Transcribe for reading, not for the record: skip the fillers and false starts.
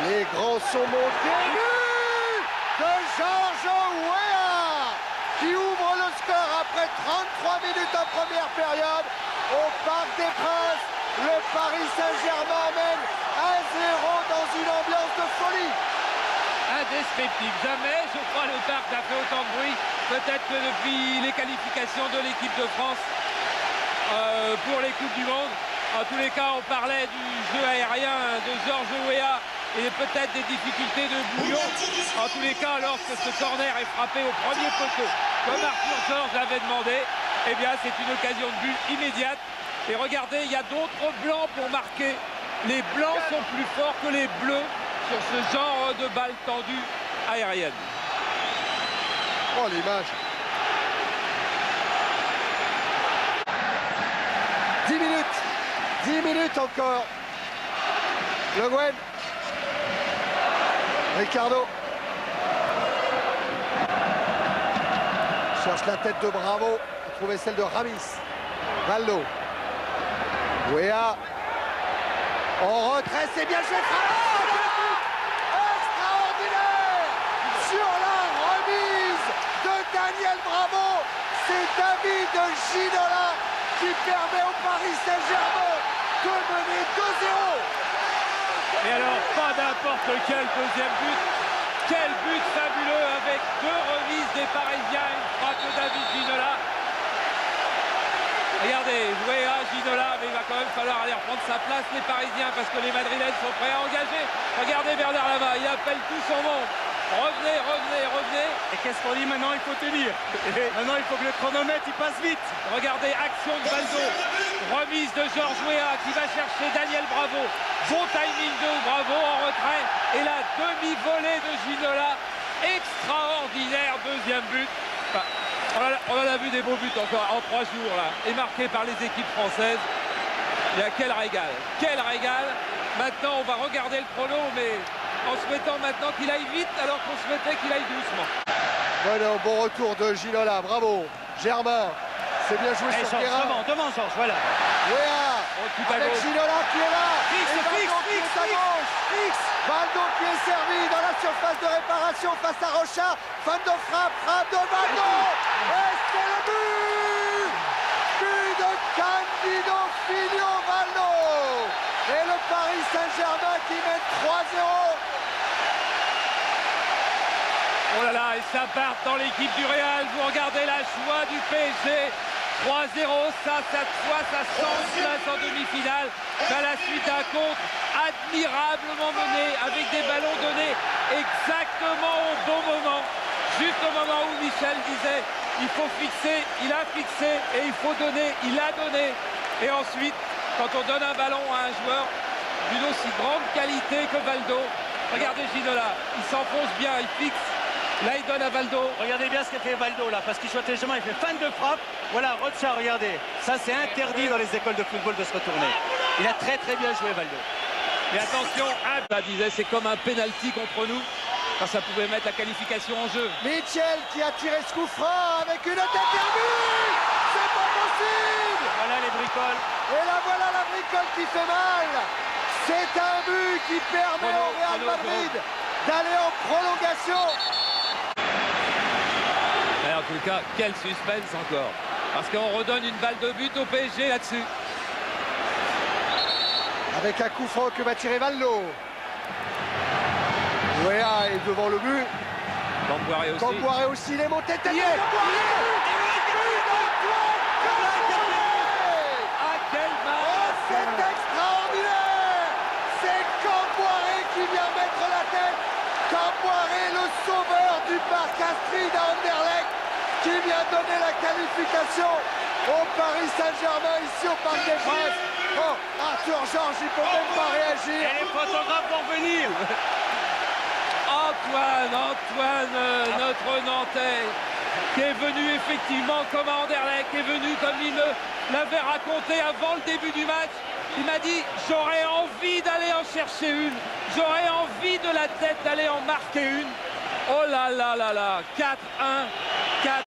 Les grands sont montés. De Georges Weah qui ouvre le score après 33 minutes en première période au Parc des Princes. Le Paris Saint-Germain mène 1-0 dans une ambiance de folie. Indescriptible. Jamais, je crois, le Parc n'a fait autant de bruit. Peut-être que depuis les qualifications de l'équipe de France pour les Coupes du Monde. En tous les cas, on parlait du jeu aérien de Georges Weah et peut-être des difficultés de Bouillon. En tous les cas, lorsque ce corner est frappé au premier poteau, comme Arthur Georges l'avait demandé, eh bien, c'est une occasion de but immédiate. Et regardez, il y a d'autres blancs pour marquer. Les blancs sont plus forts que les bleus sur ce genre de balle tendue aérienne. Oh, l'image. 10 minutes encore. Le Guen. Ricardo. Cherche la tête de Bravo. Il trouvait celle de Ramis. Valdo. Weah. En retrait, c'est bien joué. Extraordinaire. Sur la remise de Daniel Bravo. C'est David Ginola qui permet au Paris Saint-Germain de mener 2-0. Et alors, pas n'importe quel deuxième but. Quel but fabuleux avec deux remises des Parisiens, une frappe de David Ginola. Regardez, Weah, Ginola, mais il va quand même falloir aller reprendre sa place, les Parisiens, parce que les Madrilènes sont prêts à engager. Regardez Bernard Lama, il appelle tout son monde. Revenez, revenez, revenez. Et qu'est-ce qu'on dit maintenant? Il faut tenir. Maintenant, il faut que le chronomètre il passe vite. Regardez, action de Valdo. Remise de Georges Weah qui va chercher Daniel Bravo. Bon timing de Bravo en retrait. Et la demi-volée de Ginola. Extraordinaire deuxième but. Enfin, on en a vu des beaux buts encore en 3 jours là. Et marqués par les équipes françaises. Il y a quel régal. Quel régal. Maintenant, on va regarder le chrono, mais en souhaitant maintenant qu'il aille vite alors qu'on souhaitait qu'il aille doucement. Bueno, bon retour de Ginola, bravo. Germain, c'est bien joué sur Guérin. Devant Georges, voilà. Weah, avec Ginola qui est là. Fixe. Valdo qui est servi dans la surface de réparation face à Rocha. Fin de frappe de Valdo. Et c'est le but. But de Candido Filio Valdo. Et le Paris Saint-Germain qui mène 3-0. Oh là là, et ça part dans l'équipe du Real. Vous regardez la joie du PSG. 3-0, cette fois, ça s'enlace en demi-finale. À la suite d'un contre admirablement mené, avec des ballons donnés exactement au bon moment. Juste au moment où Michel disait, il faut fixer, il a fixé, et il faut donner, il a donné. Et ensuite, quand on donne un ballon à un joueur d'une aussi grande qualité que Valdo, regardez Ginola, il s'enfonce bien, il fixe. Là, il donne à Valdo. Regardez bien ce qu'a fait Valdo là, parce qu'il joue intelligemment, il fait fin de frappe. Voilà, Rocha, regardez. Ça, c'est interdit dans les écoles de football de se retourner. Il a très bien joué, Valdo. Mais attention, Abba disait, c'est comme un penalty contre nous, quand ça pouvait mettre la qualification en jeu. Mitchell qui a tiré ce coup franc avec une tête perdue. C'est pas possible. Voilà les bricoles. Et là, voilà la bricole qui fait mal. C'est un but qui permet au Real Madrid d'aller en prolongation. Mais en tout cas, quel suspense encore. Parce qu'on redonne une balle de but au PSG là-dessus. Avec un coup franc que va tirer Valdo. Weah est devant le but. Camboiré aussi. Camboiré aussi, il est monté tête. Ah, quel match. Oh, c'est extraordinaire. C'est Camboiré qui vient mettre la tête. Camboiré, le sauveur du parc Astrid à Anderlecht, qui vient donner la qualification au Paris Saint-Germain ici au Parc des Princes. Oh, Arthur Georges, il peut même pas réagir. Et les photographes vont venir. Antoine, notre Nantais, qui est venu effectivement comme à Anderlecht, qui est venu comme il l'avait raconté avant le début du match. Il m'a dit, j'aurais envie d'aller en chercher une, j'aurais envie de la tête d'aller en marquer une. Oh là là là là, 4-1.